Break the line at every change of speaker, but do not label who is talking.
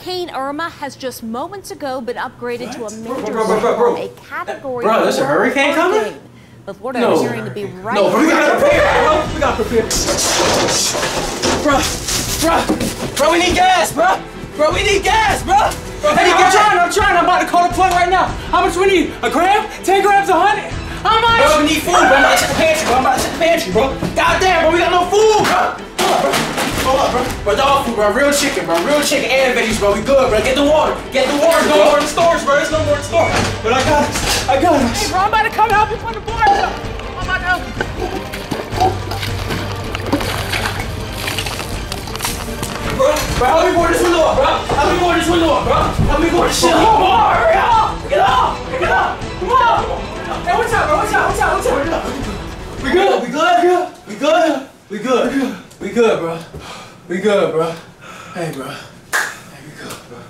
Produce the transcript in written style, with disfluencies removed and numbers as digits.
Hurricane Irma has just moments ago been upgraded to a major storm, a category 4
there's a hurricane coming?
The Florida is appearing to be right.
No, we gotta prepare, bro. We gotta prepare. Bro, we need gas, bro. Bro, we need gas, bro. Hey, I'm trying. I'm about to call the plug right now. How much we need? A gram? 10 grams, 100? How much? Bro, we need food, bro. I'm about to check the pantry, bro. Goddamn, bro, we got no food, bro. Hold up, bro. Bro, dog food, bro. Real chicken and veggies, bro. We good, bro. Get the water. There's no more in the stores, bro. There's no more in the store. But I got us. Hey, bro, I'm about to come help you put the board up. I'm about to help you. Bro, help me board this window up, bro. Help me board this window up, bro. Help me board this shit up. Come on, hurry up. Get up. Come on. Hey, what's up, bro? What's up? We good, bro. We good, bro. Hey, bro. Hey, we good, bro.